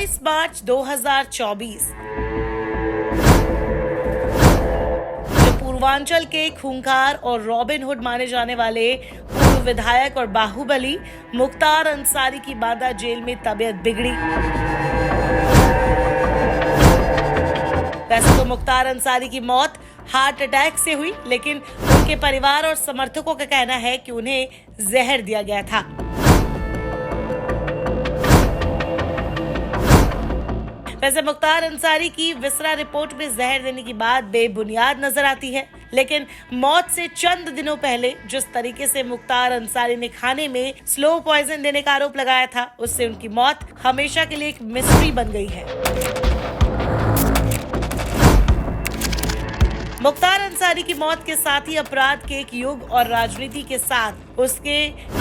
22 मार्च 2024 जो पूर्वांचल के खूंखार और रॉबिन हुड माने जाने वाले पूर्व विधायक और बाहुबली मुख्तार अंसारी की बांदा जेल में तबीयत बिगड़ी। वैसे तो मुख्तार अंसारी की मौत हार्ट अटैक से हुई, लेकिन उनके परिवार और समर्थकों का कहना है कि उन्हें जहर दिया गया था। वैसे मुख्तार अंसारी की विसरा रिपोर्ट में जहर देने की बात बेबुनियाद नजर आती है, लेकिन मौत से चंद दिनों पहले जिस तरीके से मुख्तार अंसारी ने खाने में स्लो पॉइजन देने का आरोप लगाया था, उससे उनकी मौत हमेशा के लिए एक मिस्ट्री बन गई है। मुख्तार अंसारी की मौत के साथ ही अपराध के एक युग और राजनीति के साथ उसके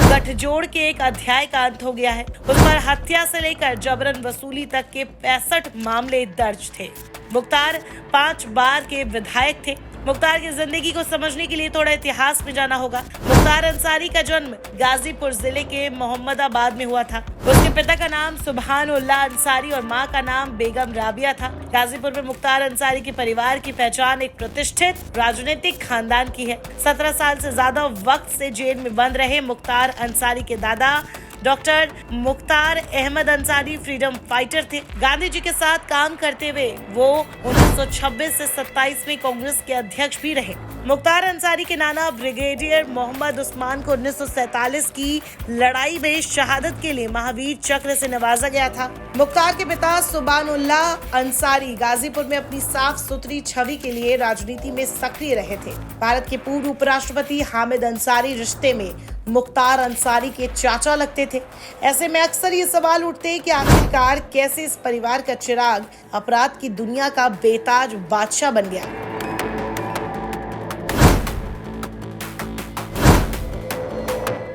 गठजोड़ के एक अध्याय का अंत हो गया है। उस पर हत्या से लेकर जबरन वसूली तक के 65 मामले दर्ज थे। मुख्तार 5 बार के विधायक थे। मुख्तार की जिंदगी को समझने के लिए थोड़ा इतिहास में जाना होगा। मुख्तार अंसारी का जन्म गाजीपुर जिले के मोहम्मदाबाद में हुआ था। उसके पिता का नाम सुभानुल्लाह अंसारी और मां का नाम बेगम राबिया था। गाजीपुर में मुख्तार अंसारी के परिवार की पहचान एक प्रतिष्ठित राजनीतिक खानदान की है। 17 साल से ज्यादा वक्त से जेल में बंद रहे मुख्तार अंसारी के दादा doctor Mukhtar Ahmad Ansari freedom fighter थे। गांधी जी के साथ काम करते हुए वो 1926 से 27 में कांग्रेस के अध्यक्ष भी रहे। मुख्तार अंसारी के नाना ब्रिगेडियर मोहम्मद उस्मान को 1947 की लड़ाई में शहादत के लिए महावीर चक्र से नवाजा गया था। मुख्तार के पिता सुभानुल्लाह अंसारी गाजीपुर में अपनी साफ सुथरी छवि के लिए राजनीति में सक्रिय रहे थे। भारत के पूर्व उपराष्ट्रपति हामिद अंसारी रिश्ते में मुख्तार अंसारी के चाचा लगते थे। ऐसे में अक्सर ये सवाल उठते हैं कि आखिरकार कैसे इस परिवार का चिराग अपराध की दुनिया का बेताज बादशाह बन गया।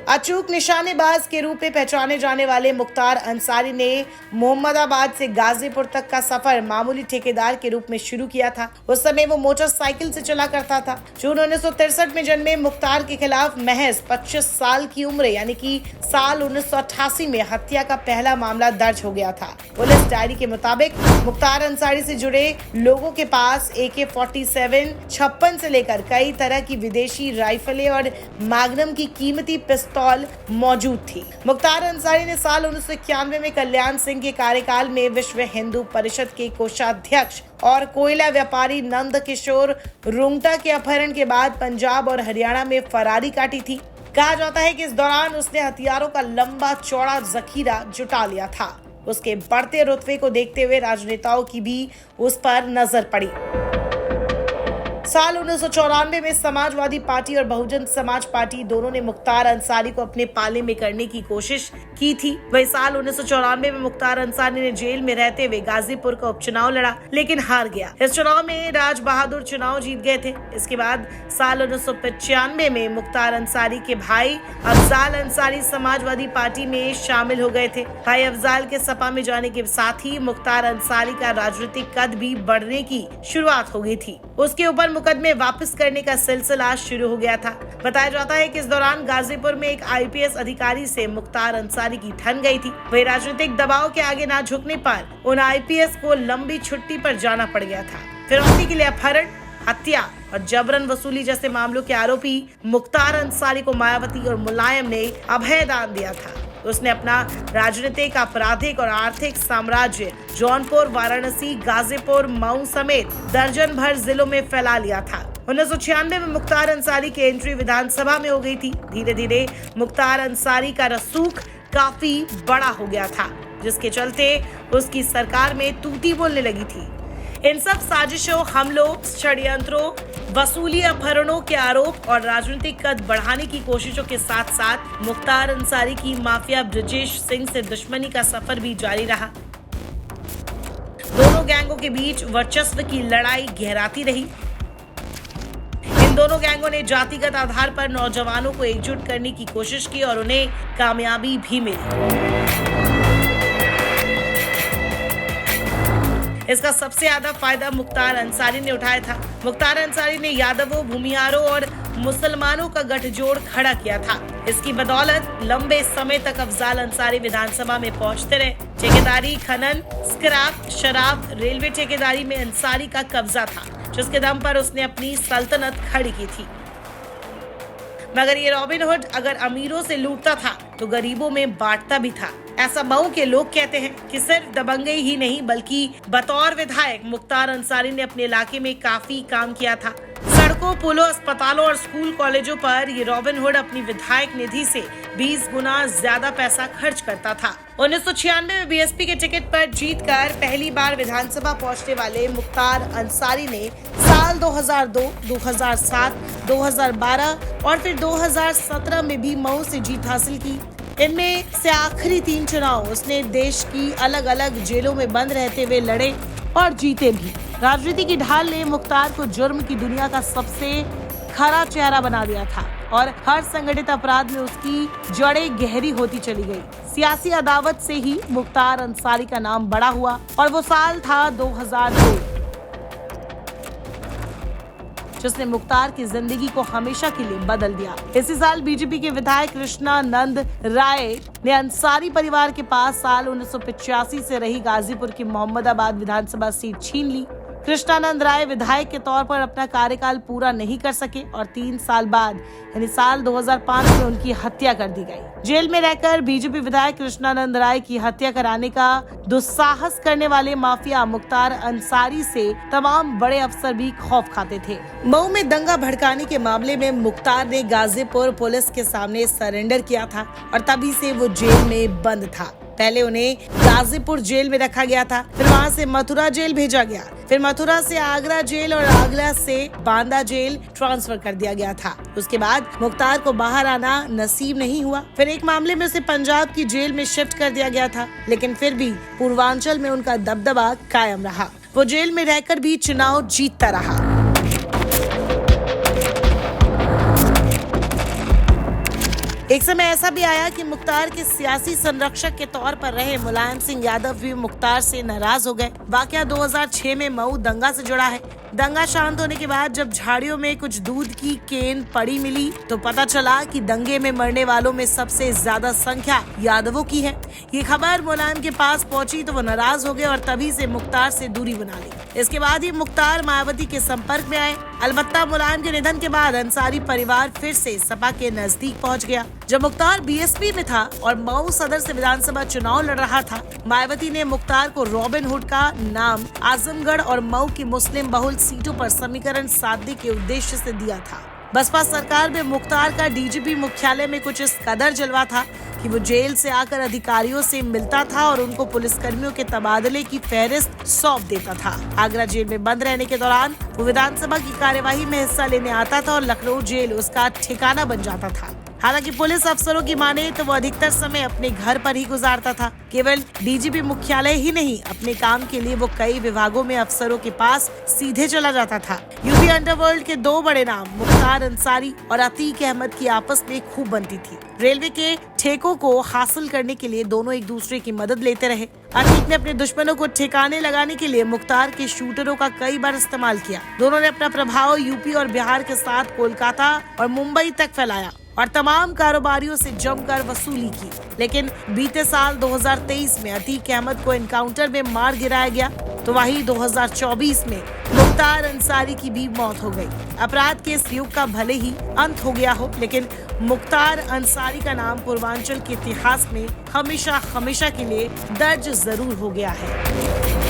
अचूक निशानेबाज के रूप में पहचाने जाने वाले मुख्तार अंसारी ने मोहम्मदाबाद से गाजीपुर तक का सफर मामूली ठेकेदार के रूप में शुरू किया था। उस समय वो मोटरसाइकिल से चला करता था। जून 1963 में जन्मे मुख्तार के खिलाफ महज 25 साल की उम्र यानी कि साल 1988 में हत्या का पहला मामला दर्ज हो गया था। पुलिस डायरी के मुताबिक मुख्तार अंसारी से जुड़े लोगों के पास AK-47 56 से लेकर कई तरह की विदेशी राइफलें और मैग्नम की कीमती पिस्तौल मौजूद थी। मुख्तार अंसारी ने साल 1991 में कल्याण सिंह के कार्यकाल में विश्व हिंदू परिषद के कोषाध्यक्ष और कोयला व्यापारी नंद किशोर रुंगटा के अपहरण के बाद पंजाब और हरियाणा में फरारी काटी थी। कहा जाता है कि इस दौरान उसने हथियारों का लंबा चौड़ा जखीरा जुटा लिया था। उसके बढ़ते रुतबे को देखते हुए राजनेताओं की भी उस पर नजर पड़ी। साल 1994 में समाजवादी पार्टी और बहुजन समाज पार्टी दोनों ने मुख्तार अंसारी को अपने पाले में करने की कोशिश की थी। वही साल 1994 में मुख्तार अंसारी ने जेल में रहते हुए गाजीपुर का उपचुनाव लड़ा, लेकिन हार गया। इस चुनाव में राज बहादुर चुनाव जीत गए थे। इसके बाद साल 1995 में मुख्तार अंसारी के भाई अफजाल अंसारी समाजवादी पार्टी में शामिल हो गए थे। भाई अफजाल के सपा में जाने के साथ ही मुख्तार अंसारी का राजनीतिक कद भी बढ़ने की शुरुआत हो गई थी। उसके ऊपर मुकदमे वापस करने का सिलसिला शुरू हो गया था। बताया जाता है कि इस दौरान गाजीपुर में एक IPS अधिकारी से मुख्तार अंसारी की ठन गई थी। वही राजनीतिक दबाव के आगे ना झुकने पर उन IPS को लंबी छुट्टी पर जाना पड़ गया था। फिरौती के लिए अपहरण, हत्या और जबरन वसूली जैसे मामलों के आरोपी मुख्तार अंसारी को मायावती और मुलायम ने अभय दान दिया था। उसने अपना राजनीतिक, आपराधिक और आर्थिक साम्राज्य जौनपुर, वाराणसी, गाजीपुर, मऊ समेत दर्जन भर जिलों में फैला लिया था। 1996 में मुख्तार अंसारी की एंट्री विधानसभा में हो गई थी। धीरे धीरे मुख्तार अंसारी का रसूख काफी बड़ा हो गया था, जिसके चलते उसकी सरकार में तूती बोलने लगी थी। इन सब साजिशों, हमलों, षड्यंत्रों, वसूली, अपहरणों के आरोप और राजनीतिक कद बढ़ाने की कोशिशों के साथ साथ मुख्तार अंसारी की माफिया ब्रजेश सिंह से दुश्मनी का सफर भी जारी रहा। दोनों गैंगों के बीच वर्चस्व की लड़ाई गहराती रही। इन दोनों गैंगों ने जातिगत आधार पर नौजवानों को एकजुट करने की कोशिश की और उन्हें कामयाबी भी मिली। इसका सबसे ज्यादा फायदा मुख्तार अंसारी ने उठाया था। मुख्तार अंसारी ने यादवों, भूमिहारों और मुसलमानों का गठजोड़ खड़ा किया था। इसकी बदौलत लंबे समय तक अफजाल अंसारी विधानसभा में पहुंचते रहे। ठेकेदारी, खनन, स्क्रैप, शराब, रेलवे ठेकेदारी में अंसारी का कब्जा था, जिसके दम पर उसने अपनी सल्तनत खड़ी की थी। मगर ये रॉबिनहुड अगर अमीरों से लूटता था तो गरीबों में बांटता भी था। ऐसा मऊ के लोग कहते हैं कि सिर्फ दबंगई ही नहीं बल्कि बतौर विधायक मुख्तार अंसारी ने अपने इलाके में काफी काम किया था। सड़कों, पुलों, अस्पतालों और स्कूल कॉलेजों पर ये रॉबिनहुड अपनी विधायक निधि से 20 गुना ज्यादा पैसा खर्च करता था। 1996 में बीएसपी के टिकट पर जीतकर पहली बार विधानसभा पहुंचने वाले मुख्तार अंसारी ने साल 2002, 2007, 2012 और फिर 2017 में भी मऊ से जीत हासिल की। इनमें से आखिरी 3 चुनाव उसने देश की अलग अलग जेलों में बंद रहते हुए लड़े और जीते भी। राजनीति की ढाल ने मुख्तार को जुर्म की दुनिया का सबसे खरा चेहरा बना दिया था और हर संगठित अपराध में उसकी जड़ें गहरी होती चली गई। सियासी अदावत से ही मुख्तार अंसारी का नाम बड़ा हुआ और वो साल था 2002, जिसने मुख्तार की जिंदगी को हमेशा के लिए बदल दिया। इसी साल बीजेपी के विधायक कृष्णानंद राय ने अंसारी परिवार के पास साल 1985 से रही गाजीपुर की मोहम्मदाबाद विधानसभा सीट छीन ली। कृष्णानंद राय विधायक के तौर पर अपना कार्यकाल पूरा नहीं कर सके और 3 साल बाद यानी साल 2005 में उनकी हत्या कर दी गई। जेल में रहकर बीजेपी विधायक कृष्णानंद राय की हत्या कराने का दुस्साहस करने वाले माफिया मुख्तार अंसारी से तमाम बड़े अफसर भी खौफ खाते थे। मऊ में दंगा भड़काने के मामले में मुख्तार ने गाजीपुर पुलिस के सामने सरेंडर किया था और तभी से वो जेल में बंद था। पहले उन्हें गाजीपुर जेल में रखा गया था, फिर वहां से मथुरा जेल भेजा गया, फिर मथुरा से आगरा जेल और आगरा से बांदा जेल ट्रांसफर कर दिया गया था। उसके बाद मुख्तार को बाहर आना नसीब नहीं हुआ। फिर एक मामले में उसे पंजाब की जेल में शिफ्ट कर दिया गया था, लेकिन फिर भी पूर्वांचल में उनका दबदबा कायम रहा। वो जेल में रहकर भी चुनाव जीतता रहा। एक समय ऐसा भी आया कि मुख्तार के सियासी संरक्षक के तौर पर रहे मुलायम सिंह यादव भी मुख्तार से नाराज हो गए। वाकया 2006 में मऊ दंगा से जुड़ा है। दंगा शांत होने के बाद जब झाड़ियों में कुछ दूध की केन पड़ी मिली तो पता चला कि दंगे में मरने वालों में सबसे ज्यादा संख्या यादवों की है। ये खबर मुलायम के पास पहुंची तो वो नाराज हो गए और तभी से मुख्तार से दूरी बना ली। इसके बाद ही मुख्तार मायावती के संपर्क में आए। अलबत्ता मुलायम के निधन के बाद अंसारी परिवार फिर से सपा के नजदीक पहुंच गया। जब मुख्तार बीएसपी में था और मऊ सदर से विधानसभा चुनाव लड़ रहा था, मायावती ने मुख्तार को रॉबिनहुड का नाम आजमगढ़ और मऊ की मुस्लिम बहुल सीटों पर समीकरण साधने के उद्देश्य से दिया था। बसपा सरकार में मुख्तार का डीजीपी मुख्यालय में कुछ इस कदर जलवा था कि वो जेल से आकर अधिकारियों से मिलता था और उनको पुलिसकर्मियों के तबादले की फहरिस्त सौंप देता था। आगरा जेल में बंद रहने के दौरान वो विधानसभा की कार्यवाही में हिस्सा लेने आता था और लखनऊ जेल उसका ठिकाना बन जाता था। हालांकि पुलिस अफसरों की माने तो वो अधिकतर समय अपने घर पर ही गुजारता था। केवल डीजीपी मुख्यालय ही नहीं, अपने काम के लिए वो कई विभागों में अफसरों के पास सीधे चला जाता था। यूपी अंडरवर्ल्ड के 2 बड़े नाम मुख्तार अंसारी और अतीक अहमद की आपस में खूब बनती थी। रेलवे के ठेकों को हासिल करने के लिए दोनों एक दूसरे की मदद लेते रहे। अतीक ने अपने दुश्मनों को ठिकाने लगाने के लिए मुख्तार के शूटरों का कई बार इस्तेमाल किया। दोनों ने अपना प्रभाव यूपी और बिहार के साथ कोलकाता और मुंबई तक फैलाया और तमाम कारोबारियों से जमकर वसूली की। लेकिन बीते साल 2023 में अतीक अहमद को एनकाउंटर में मार गिराया गया तो वहीं 2024 में मुख्तार अंसारी की भी मौत हो गई। अपराध के इस युग का भले ही अंत हो गया हो, लेकिन मुख्तार अंसारी का नाम पूर्वांचल के इतिहास में हमेशा हमेशा के लिए दर्ज जरूर हो गया है।